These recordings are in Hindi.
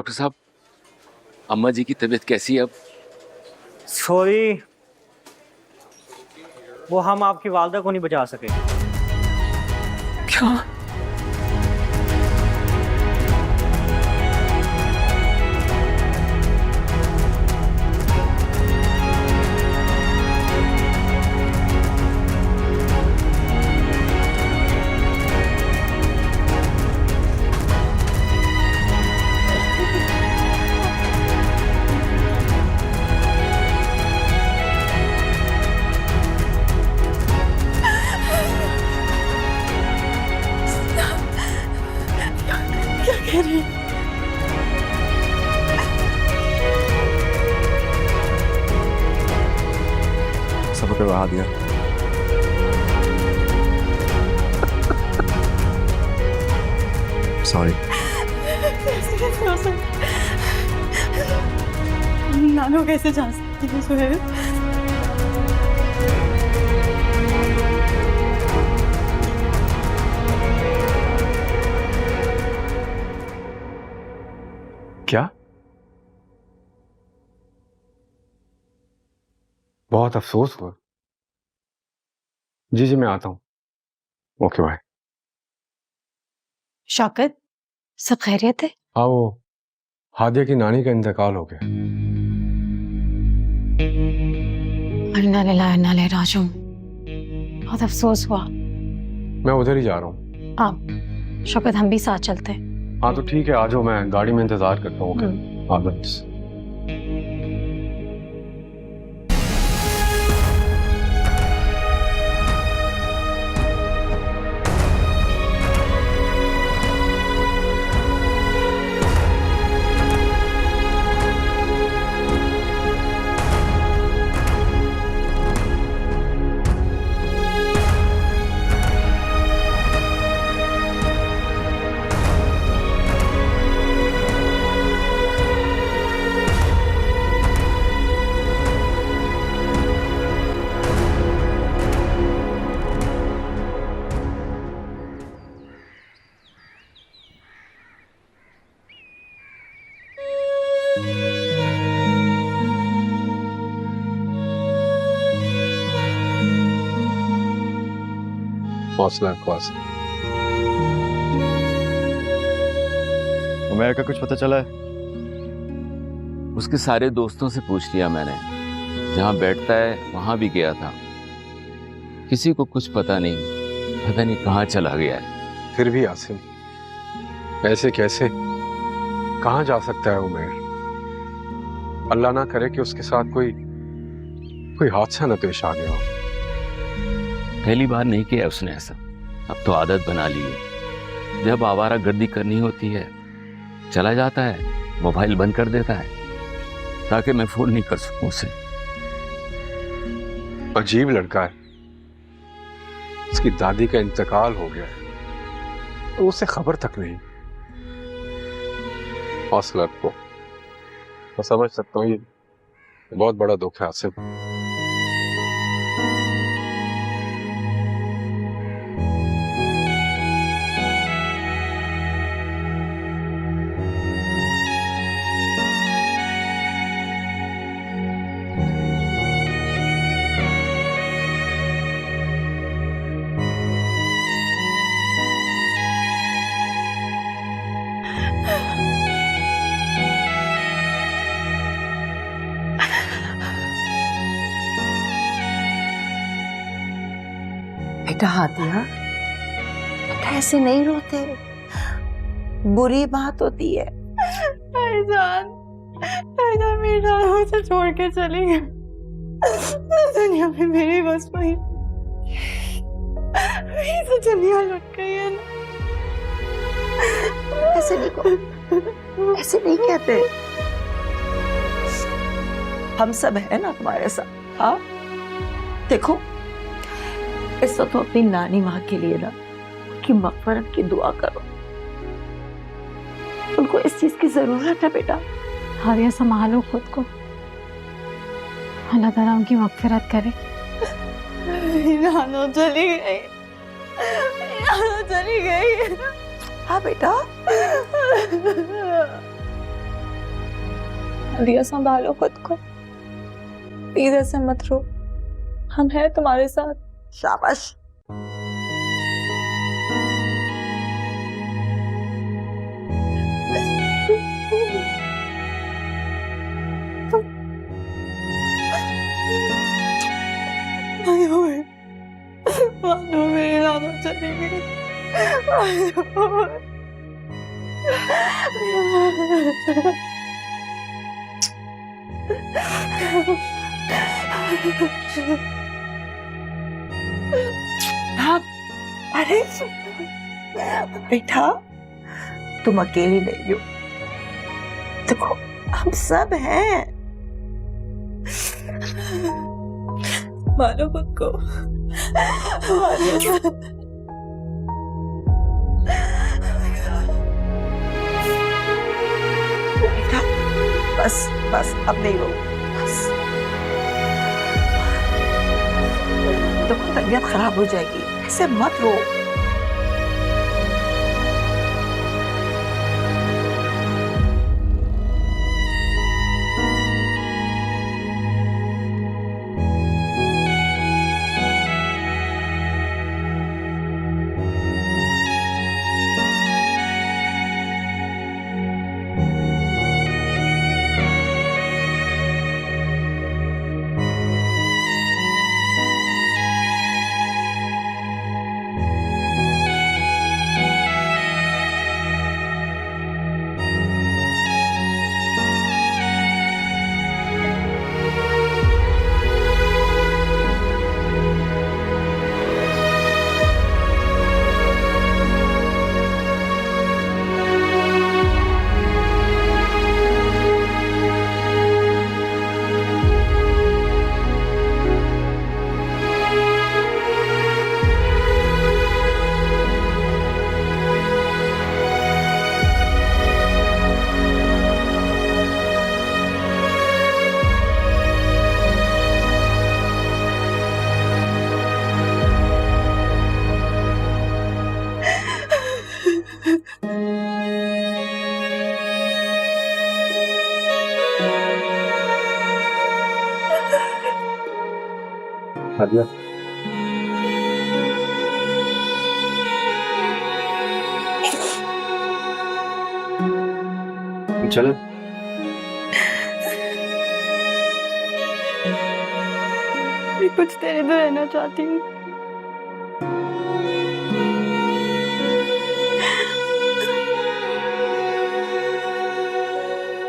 डॉक्टर साहब, अम्मा जी की तबीयत कैसी है अब? सॉरी, वो हम आपकी वालदा को नहीं बचा सके। क्या? सब करवा दिया। सॉरी। नानो कैसे जा सकती है सुहेल? क्या? बहुत अफसोस हुआ। जी मैं आता हूँ। Okay bye. शौकत, सब खैरियत है? हाँ, वो हादिया की नानी का इंतकाल हो गया। अन्ना लिल्लाहि व अन्ना इलैहि राजिऊन। बहुत अफसोस हुआ। मैं उधर ही जा रहा हूँ। आप शौकत, हम भी साथ चलते हैं। हाँ तो ठीक है, आ जाओ, मैं गाड़ी में इंतजार करता हूँ। आदत। उमर का कुछ पता चला है? उसके सारे दोस्तों से पूछ लिया मैंने, जहां बैठता है वहां भी गया था। किसी को कुछ पता नहीं कहां चला गया है। फिर भी आसिम, ऐसे कैसे, कहां जा सकता है उमर? अल्लाह ना करे कि उसके साथ कोई हादसा न पेश आ गया हो। पहली बार नहीं किया उसने ऐसा, अब तो आदत बना ली है। जब आवारा गर्दी करनी होती है चला जाता है, मोबाइल बंद कर देता है ताकि मैं फोन नहीं कर सकूं उसे। अजीब लड़का है। उसकी दादी का इंतकाल हो गया है तो उसे खबर तक नहीं। हौसला रखो। मैं समझ सकता हूँ, ये बहुत बड़ा दुख है आसिफ। बेटा हादिया, बेटा ऐसे नहीं रोते, बुरी बात होती है। भाईजान मेरी नानो मुझे छोड़ के चली गई। दुनिया में मेरी बस वही, मेरी तो दुनिया लुट गई है ना। ऐसे नहीं कहो, ऐसे नहीं कहते। हम सब है ना तुम्हारे साथ। हाँ देखो, इस तो अपनी नानी माँ के लिए ना उनकी मग़फ़िरत की दुआ करो। उनको इस चीज की जरूरत है बेटा। हादिया संभालो खुद को, अल्लाह ताला उनकी मग़फ़िरत करे। नानो चली गई, नानो चली गई। हाँ बेटा, दिया संभालो खुद को, प्लीज ऐसे मत रो, हम हैं तुम्हारे साथ। शाबाश। मानो मेरे नाम चली गई। अरे बेटा, तुम अकेली नहीं हो, देखो हम सब हैं। मारो खुद को, मारो। बेटा बस बस, अब नहीं रो, बस। देखो तबीयत खराब हो जाएगी, ऐसे मत रो। आदिया, चलो। मैं कुछ देर इधर रहना चाहती हूँ।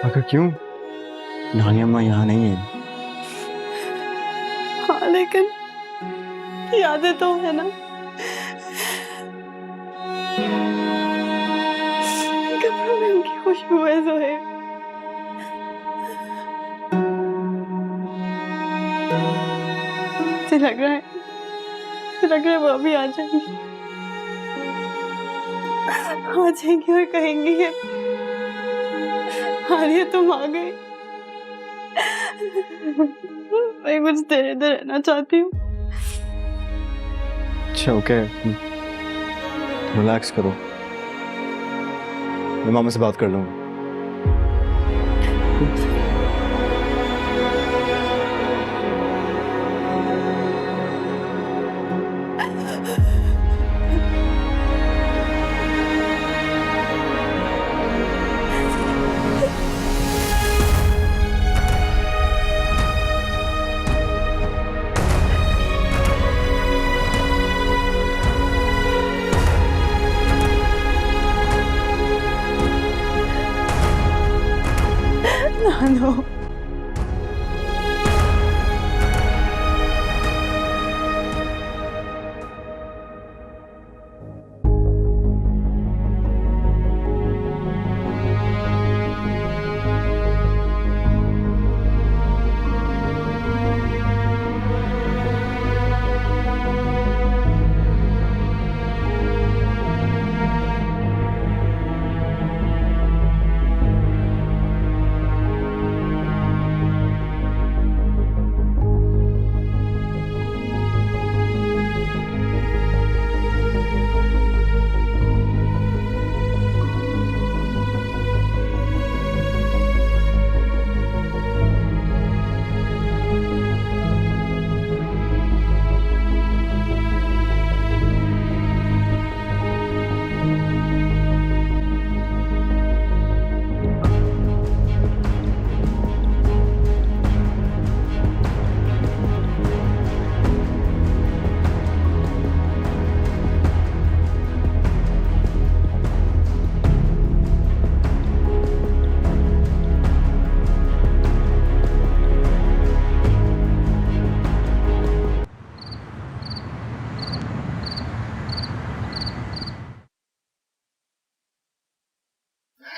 आखिर क्यों? नानी अम्मा यहाँ नहीं है। हाँ लेकिन यादें तो है ना, कपड़ों में उनकी खुशबू है ज़ोहैब। मुझे लग रहा है वो अभी आ जाएंगी और कहेंगी कि आलिया तुम आ गई। मैं कुछ देर इधर रहना चाहती हूँ। अच्छा ओके, रिलैक्स करो, मैं मामा से बात कर लूँगा। नानो,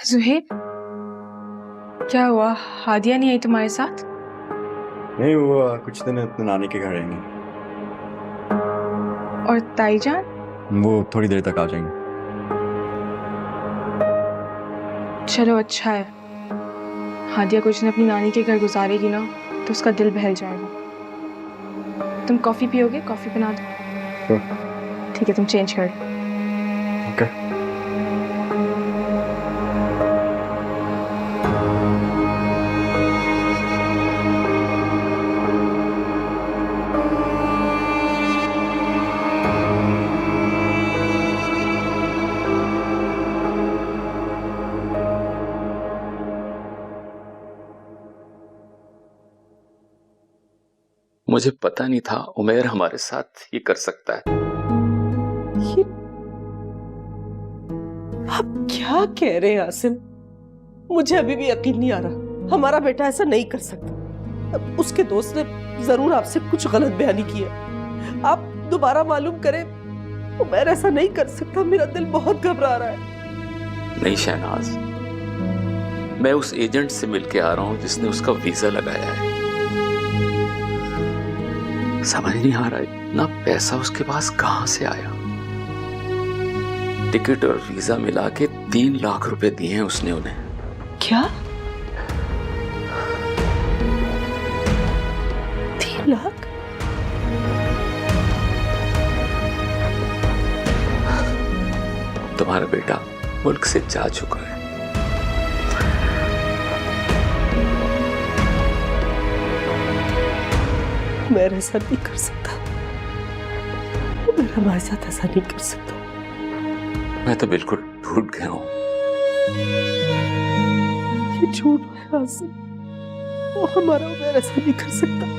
जुहेब, क्या हुआ? हादिया नहीं आई तुम्हारे साथ? नहीं, वो कुछ दिन अपने नानी के घर रहेंगे। और ताईजान? वो थोड़ी देर तक आ जाएंगे। चलो अच्छा है। हादिया कुछ दिन अपनी नानी के घर गुजारेगी ना तो उसका दिल बहल जाएगा। तुम कॉफी पियोगे? कॉफी बना दो। ठीक है, तुम चेंज कर लो। ओके। मुझे पता नहीं था उमेर हमारे साथ ये कर सकता है। ये आप क्या कह रहे हैं आसिम? मुझे अभी भी यकीन नहीं आ रहा, हमारा बेटा ऐसा नहीं कर सकता। उसके दोस्त ने जरूर आपसे कुछ गलत बयानी की है। आप दोबारा मालूम करें। उमर ऐसा नहीं कर सकता। मेरा दिल बहुत घबरा रहा है। नहीं शहनाज, मैं उस एजेंट से मिलके आ रहा हूं जिसने उसका वीजा लगाया है। समझ नहीं आ रहा इतना पैसा उसके पास कहां से आया। टिकट और वीजा मिला के 3 लाख रुपए दिए हैं उसने उन्हें। क्या? 3 लाख? तुम्हारा बेटा मुल्क से जा चुका है। मैं ऐसा नहीं कर सकता। मैं हमारे साथ ऐसा नहीं कर सकता। मैं तो बिल्कुल टूट गया हूं। ये झूठ है आसिम। वो हमारा उमर ऐसा नहीं कर सकता।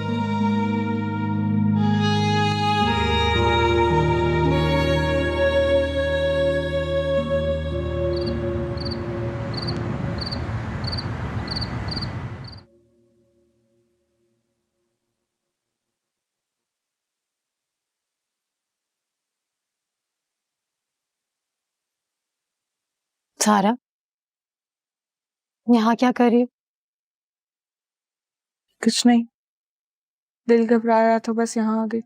सारा, यहाँ क्या कर रही हो? कुछ नहीं, दिल घबरा रहा था, बस यहाँ आ गई।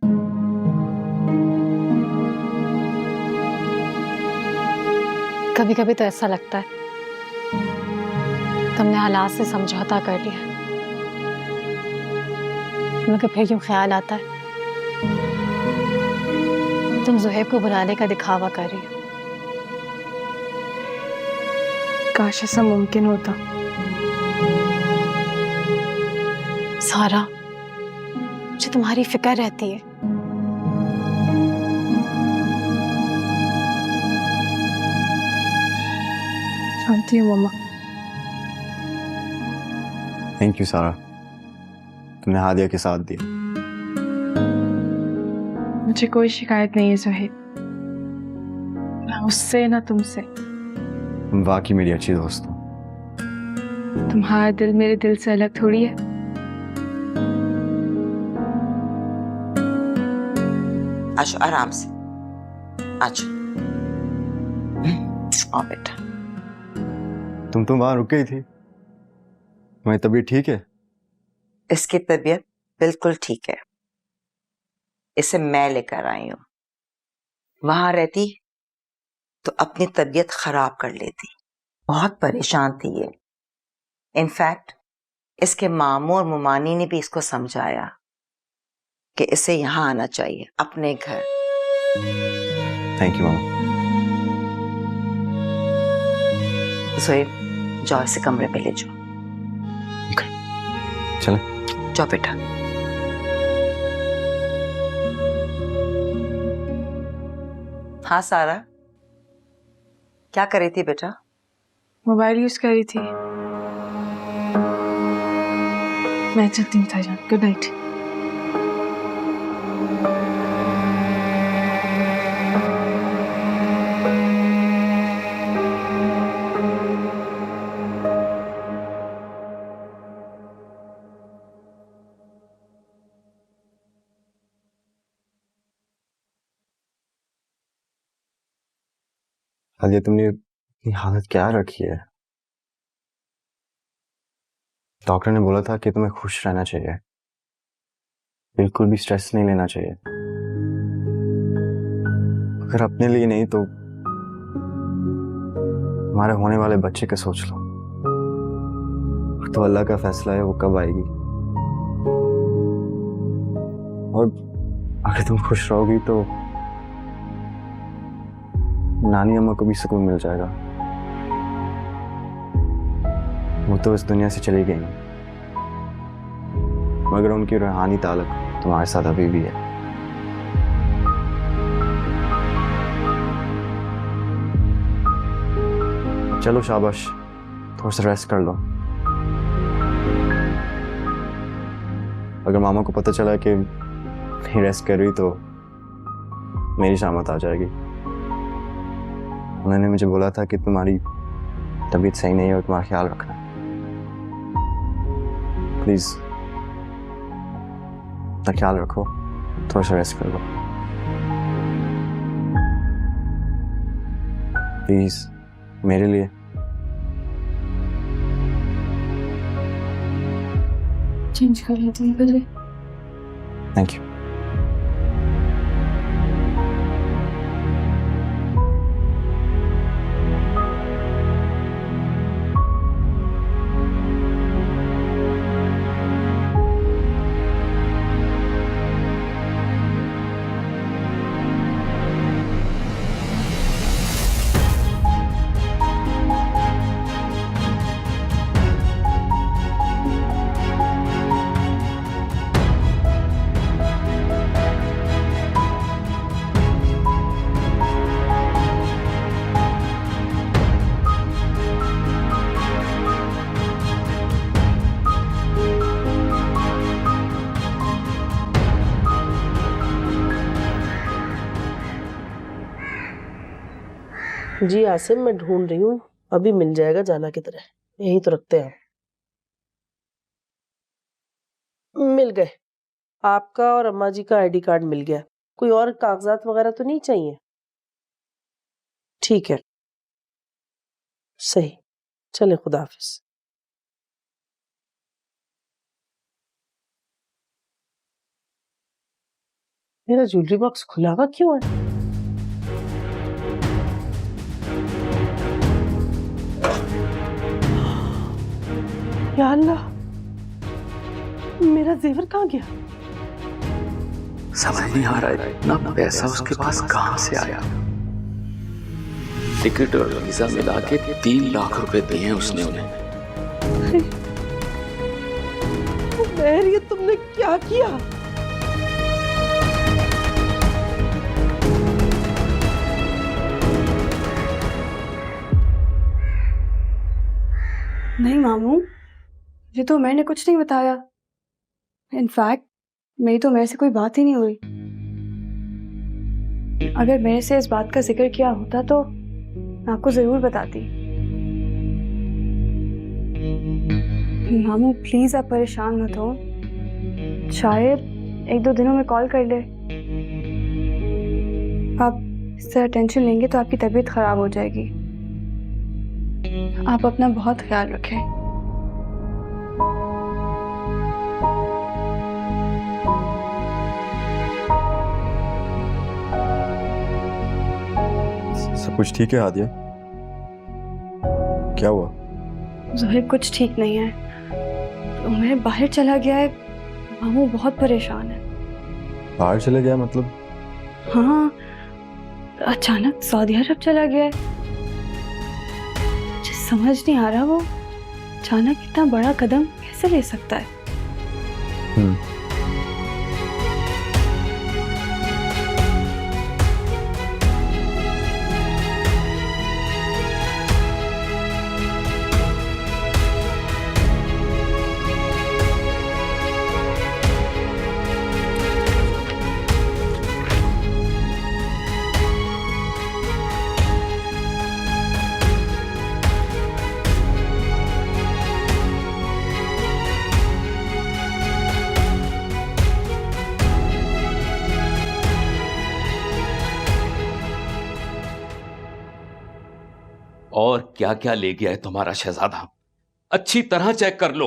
कभी कभी तो ऐसा लगता है तुमने हालात से समझौता कर लिया, मगर फिर यूं ख्याल आता है तुम जुहेब को बुलाने का दिखावा कर रही हो। काश ऐसा मुमकिन होता। सारा, मुझे तुम्हारी फिक्र रहती है। जानती हूँ मम्मा। थैंक यू सारा, तुमने हादिया के साथ दिया। मुझे कोई शिकायत नहीं है सुहेब, ना उससे ना तुमसे। तुम वाकई मेरी अच्छी दोस्त हो। तुम्हारा दिल मेरे दिल से अलग थोड़ी है। आजो आराम से, आजो। आओ बेटा। तुम तो वहां रुक गई थी। तुम्हारी तबीयत ठीक है? इसकी तबीयत बिल्कुल ठीक है। इसे मैं लेकर आई हूं। वहां रहती तो अपनी तबीयत खराब कर लेती। बहुत परेशान थी ये। इनफैक्ट इसके मामू और मुमानी ने भी इसको समझाया कि इसे यहां आना चाहिए, अपने घर। थैंक यू मामा। जोएब, जाओ इसे कमरे पे ले जाओ। चलो जाओ बेटा। हाँ सारा, क्या कर रही थी बेटा? मोबाइल यूज कर रही थी। मैं चलती हूँ ताईजान, गुड नाइट। हादिया, तुमने अपनी हालत क्या रखी है? डॉक्टर ने बोला था कि तुम्हें खुश रहना चाहिए, बिल्कुल भी स्ट्रेस नहीं लेना चाहिए। अगर अपने लिए नहीं तो तुम्हारे होने वाले बच्चे का सोच लो। तो अल्लाह का फैसला है, वो कब आएगी। और अगर तुम खुश रहोगी तो नानी अम्मा को भी सुकून मिल जाएगा। वो तो इस दुनिया से चली गई, मगर उनकी रूहानी ताल्लुक तुम्हारे साथ अभी भी है। चलो शाबाश, थोड़ा सा रेस्ट कर लो। अगर मामा को पता चला कि नहीं रेस्ट कर रही तो मेरी शामत आ जाएगी। उन्होंने मुझे बोला था कि तुम्हारी तबीयत सही नहीं है और तुम्हारा ख्याल रखना। प्लीज अपना ख्याल रखो, थोड़ा सा रेस्ट कर लो प्लीज, मेरे लिए। चेंज कर लेते हैं पहले। Thank you. जी आसिम, मैं ढूंढ रही हूँ, अभी मिल जाएगा जाना की तरह। यही तो रखते हैं। मिल गए, आपका और अम्मा जी का आईडी कार्ड मिल गया। कोई और कागजात वगैरह तो नहीं चाहिए? ठीक है, सही। चले, खुदा हाफिज। मेरा ज्वेलरी बॉक्स खुला हुआ क्यों है? या अल्लाह, मेरा जेवर कहाँ गया? समझ नहीं आ रहा है इतना पैसा उसके पास कहां से आया। टिकट और वीजा मिला के 3 लाख रुपए दिए हैं उसने उन्हें। मेहर, ये तुमने क्या किया? नहीं मामू, ये तो मैंने कुछ नहीं बताया। इनफैक्ट मेरी तो मेरे से कोई बात ही नहीं हुई। अगर मेरे से इस बात का जिक्र किया होता तो मैं आपको जरूर बताती। मामू प्लीज आप परेशान मत हो, शायद 1-2 दिनों में कॉल कर ले। आप इस तरह टेंशन लेंगे तो आपकी तबीयत खराब हो जाएगी। आप अपना बहुत ख्याल रखें। सब कुछ ठीक है आदिया? क्या हुआ? ज़ोहैब कुछ ठीक नहीं है, तो मैं बाहर चला गया है। मामू बहुत परेशान है। बाहर चले गया मतलब? हाँ, अचानक सऊदी अरब चला गया है। मुझे समझ नहीं आ रहा वो अचानक इतना बड़ा कदम कैसे ले सकता है। और क्या क्या ले गया है तुम्हारा शहजादा, अच्छी तरह चेक कर लो।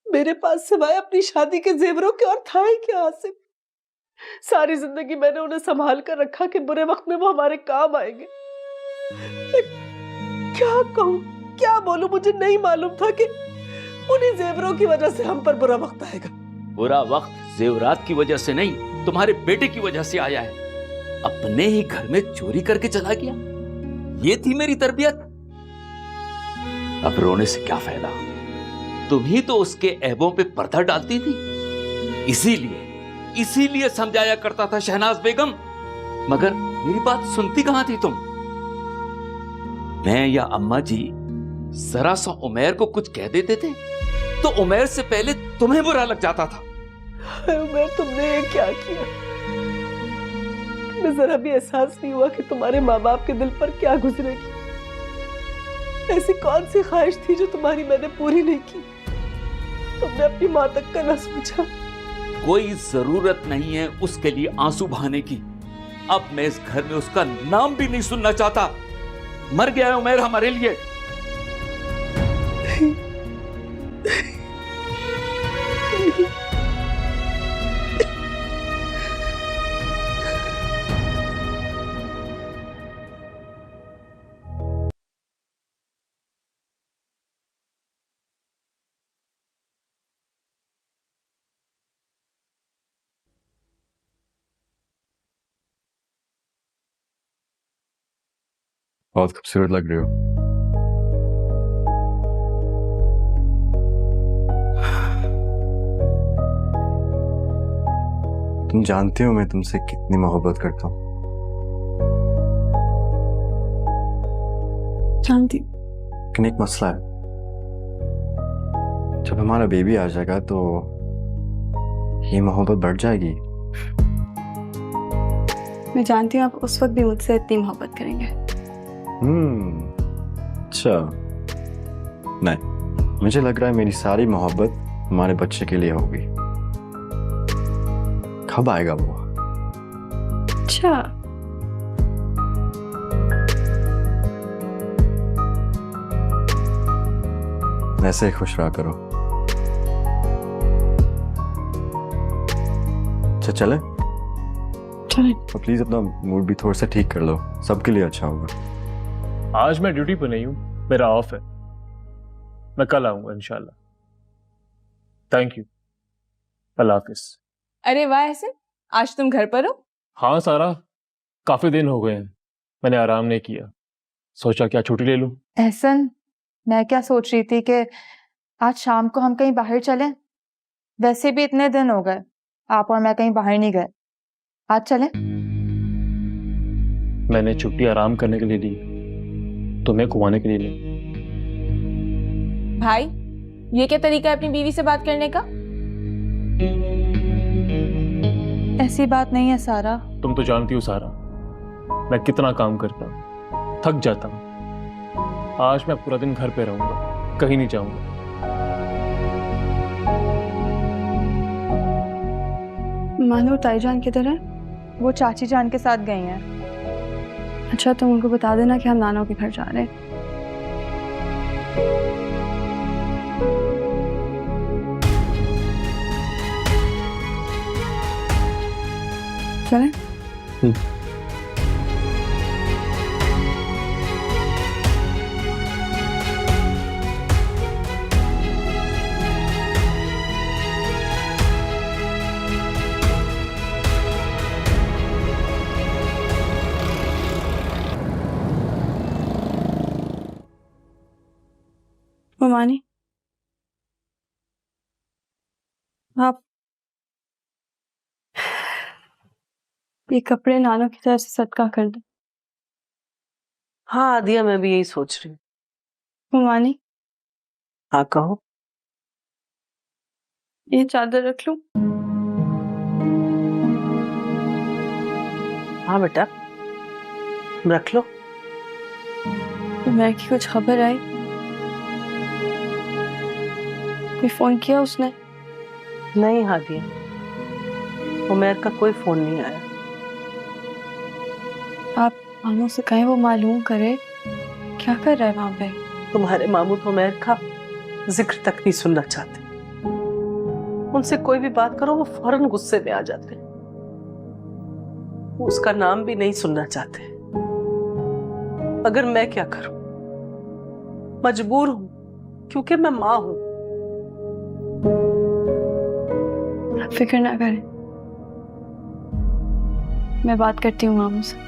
मेरे पास सिवाय अपनी शादी के जेवरों के और था ही क्या आसिफ? सारी जिंदगी मैंने उन्हें संभाल कर रखा कि बुरे वक्त में वो हमारे काम आएंगे। क्या कहूँ, क्या बोलूं, मुझे नहीं मालूम था कि उन्हीं जेवरों की वजह से हम पर बुरा वक्त आएगा। बुरा वक्त जेवरात की वजह से नहीं, तुम्हारे बेटे की वजह से आया है। अपने ही घर में चोरी करके चला गया। ये थी मेरी तरबियत। अब रोने से क्या फायदा? तुम ही तो उसके ऐबों पे पर्दा डालती थी। इसीलिए समझाया करता था शहनाज बेगम, मगर मेरी बात सुनती कहां थी तुम? मैं या अम्मा जी जरा सा उमैर को कुछ कह देते थे तो उमैर से पहले तुम्हें बुरा लग जाता था। उमैर, तुमने ये क्या किया? तुम्हें जरा भी एहसास नहीं हुआ कि तुम्हारे माँ बाप के दिल पर क्या गुजरेगी? ऐसी कौन सी ख्वाहिश थी जो तुम्हारी मैंने पूरी नहीं की? तुमने अपनी माँ तक का न सोचा। कोई जरूरत नहीं है उसके लिए आंसू बहाने की। अब मैं इस घर में उसका नाम भी नहीं सुनना चाहता। मर गया है उमैर हमारे लिए। बहुत खूबसूरत लग रही हो। तुम जानती हो मैं तुमसे कितनी मोहब्बत करता हूँ। जानती। लेकिन एक मसला है, जब हमारा बेबी आ जाएगा तो ये मोहब्बत बढ़ जाएगी। मैं जानती हूँ आप उस वक्त भी मुझसे इतनी मोहब्बत करेंगे। अच्छा, नहीं, मुझे लग रहा है मेरी सारी मोहब्बत हमारे बच्चे के लिए होगी। कब आएगा वो? अच्छा, ऐसे ही खुश रहा करो। अच्छा चले? चलें। तो प्लीज अपना मूड भी थोड़ा सा ठीक कर लो, सबके लिए अच्छा होगा। आज मैं ड्यूटी पर नहीं हूँ, मेरा ऑफ है। मैं कल आऊंगा इंशाल्लाह। थैंक यू, अल्लाह हाफिज। अरे वाह एहसन, आज तुम घर पर हो? हाँ सारा, काफी दिन हो गए हैं, मैंने आराम नहीं किया, सोचा क्या छुट्टी ले लूं। एहसन, मैं क्या सोच रही थी कि आज शाम को हम कहीं बाहर चलें। वैसे भी इतने दिन हो गए आप और मैं कहीं बाहर नहीं गए, आज चलें? मैंने छुट्टी आराम करने के लिए ली, तुम्हें घुमाने के लिए ली। भाई, ये क्या तरीका है अपनी बीवी से बात करने का? ऐसी बात नहीं है सारा। तुम तो जानती हो सारा, मैं कितना काम करता हूँ, थक जाता हूँ। आज मैं पूरा दिन घर पे रहूंगा, कहीं नहीं जाऊंगा। मानो ताई जान किधर है? वो चाची जान के साथ गई हैं। अच्छा, तुम उनको बता देना कि हम नानों के घर जा रहे हैं। चलें? ममानी, आप ये कपड़े नानों की तरफ से सदका कर दो। हाँ आदिया, मैं भी यही सोच रही हूँ। ममानी, हाँ कहो। ये चादर रख लूं? हाँ बेटा, रख लो। उमैर की कुछ खबर आई? कोई फोन किया उसने? नहीं हादिया, उमैर का कोई फोन नहीं आया। आप मामू से कहें वो मालूम करे क्या कर रहा है वहां पे। तुम्हारे मामू तो उमैर का जिक्र तक नहीं सुनना चाहते। उनसे कोई भी बात करो वो फौरन गुस्से में आ जाते हैं, वो उसका नाम भी नहीं सुनना चाहते। अगर मैं क्या करूं, मजबूर हूं क्योंकि मैं मां हूं। फिक्र ना करें, मैं बात करती हूँ मामू से।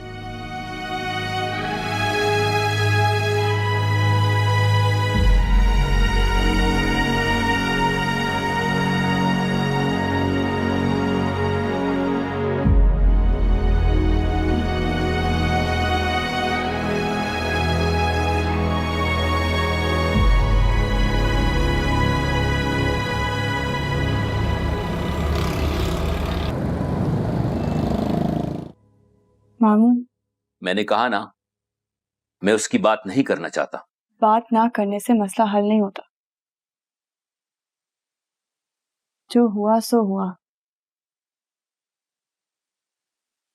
मामू, मैंने कहा ना, मैं उसकी बात नहीं करना चाहता। बात ना करने से मसला हल नहीं होता। जो हुआ सो हुआ।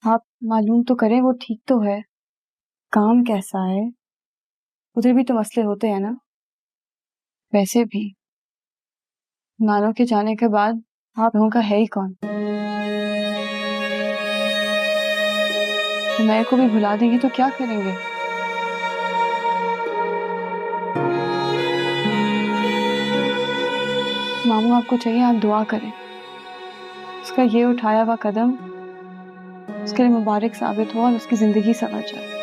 आप मालूम तो करें वो ठीक तो है, काम कैसा है, उधर भी तो मसले होते हैं ना। वैसे भी नानों के जाने के बाद आप लोगों का है ही कौन। मेरे को भी भुला देंगे तो क्या करेंगे। मामू आपको चाहिए आप दुआ करें, उसका ये उठाया हुआ कदम उसके लिए मुबारक साबित हो और उसकी जिंदगी संवर जाए।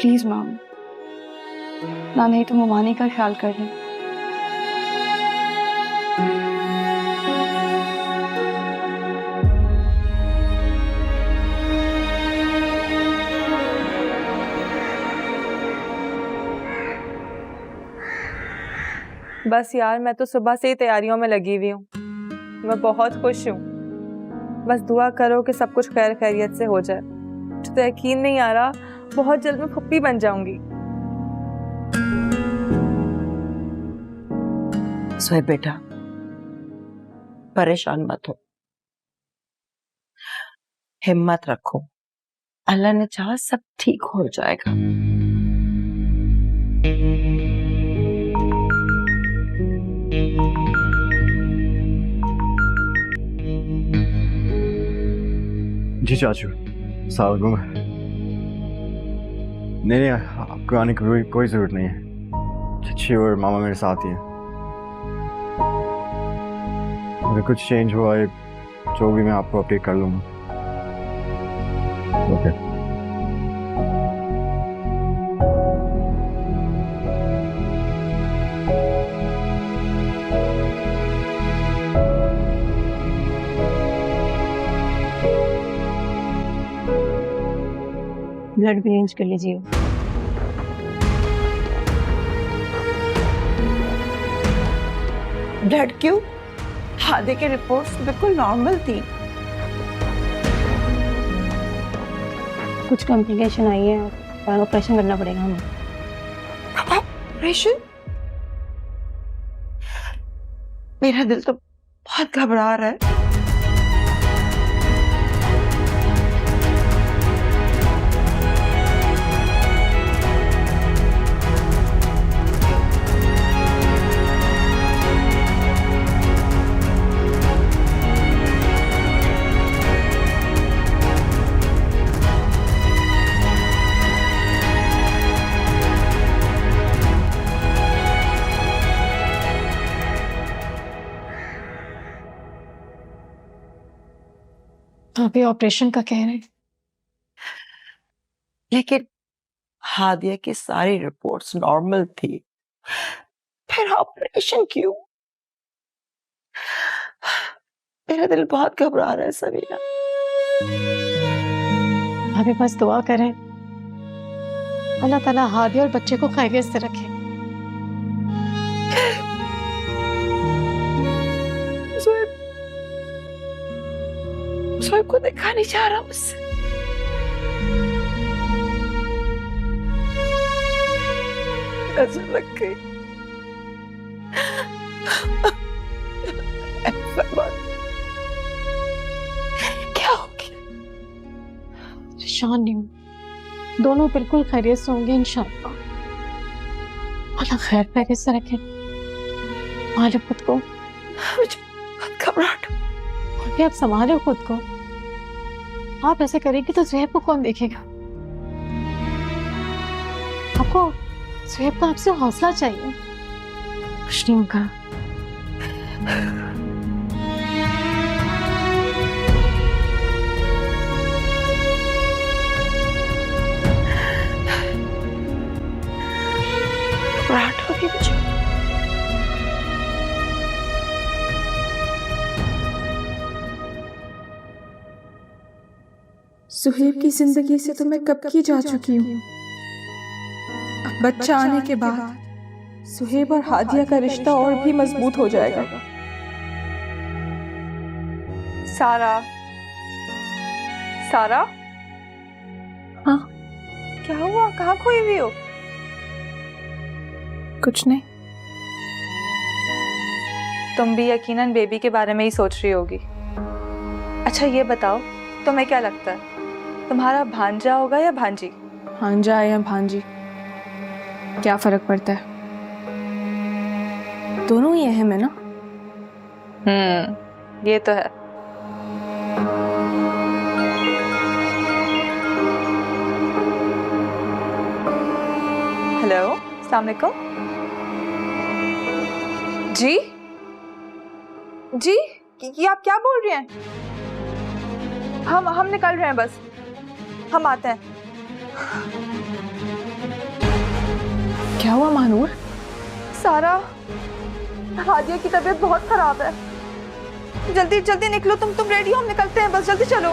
प्लीज मामू, ना नहीं तो ममानी का ख्याल कर लें। बस यार, मैं तो सुबह से ही तैयारियों में लगी हुई हूँ। मैं बहुत खुश हूँ। बस दुआ करो कि सब कुछ खैर खैरियत से हो जाए। मुझे तो यकीन नहीं आ रहा, बहुत जल्द मैं फुप्पी बन जाऊंगी। सोहेब बेटा, परेशान मत हो, हिम्मत रखो, अल्लाह ने चाहा सब ठीक हो जाएगा। जी चाचू, सालगुम है। नहीं, आपको आने की कोई जरूरत नहीं है। चची और मामा मेरे साथ ही हैं। अगर कुछ चेंज हुआ है जो भी मैं आपको अपडेट कर लूँगा। ओके। ब्लड भी अरेंज कर लीजिए। ब्लड क्यों? हादे की रिपोर्ट्स बिल्कुल नॉर्मल थी। कुछ कॉम्प्लिकेशन आई है और ऑपरेशन करना पड़ेगा हमें। ऑपरेशन? मेरा दिल तो बहुत घबरा रहा है। अभी ऑपरेशन का कह रहे हैं, लेकिन हादिया की सारी रिपोर्ट्स नॉर्मल थी, फिर ऑपरेशन क्यों? मेरा दिल बहुत घबरा रहा है समीरा। अभी बस दुआ करें अल्लाह ताला हादी और बच्चे को खैरियत से रखे। सोहेब को देखा नहीं जा रहा मुझसे। नजर लग गई। ऐसा बात क्या हो गया? परेशान नहीं हूँ, दोनों बिल्कुल खैरियत से होंगे इंशाअल्लाह। अल्लाह खैर खैरियत से रखे। संभालो खुद को। मुझे बहुत घबराहट हो। और भी आप संभालो खुद को। आप ऐसे करेंगे तो ज़ुहैब को कौन देखेगा? आपको ज़ुहैब को आपसे हौसला चाहिए। कुछ नहीं होगा। घबराहट होगी मुझे। सुहेब की जिंदगी से तो मैं कब की जा चुकी हूँ। अब बच्चा आने के बाद सुहेब और हादिया का रिश्ता और भी मजबूत हो जाएगा। सारा, सारा, हाँ क्या हुआ? कहाँ खोई हुई हो? कुछ नहीं। तुम भी यकीनन बेबी के बारे में ही सोच रही होगी। अच्छा ये बताओ, तुम्हें क्या लगता है तुम्हारा भांजा होगा या भांजी? भांजा या भांजी क्या फर्क पड़ता है? दोनों ही अहम है ना। ये तो है। हेलो, अस्सलाम वालेकुम। जी जी, ये आप क्या बोल रहे हैं? हम निकल रहे हैं, बस हम आते हैं। क्या हुआ महानूर? सारा, हादिया की तबीयत बहुत खराब है। जल्दी जल्दी निकलो, तुम रेडी हो? हम निकलते हैं, बस जल्दी चलो।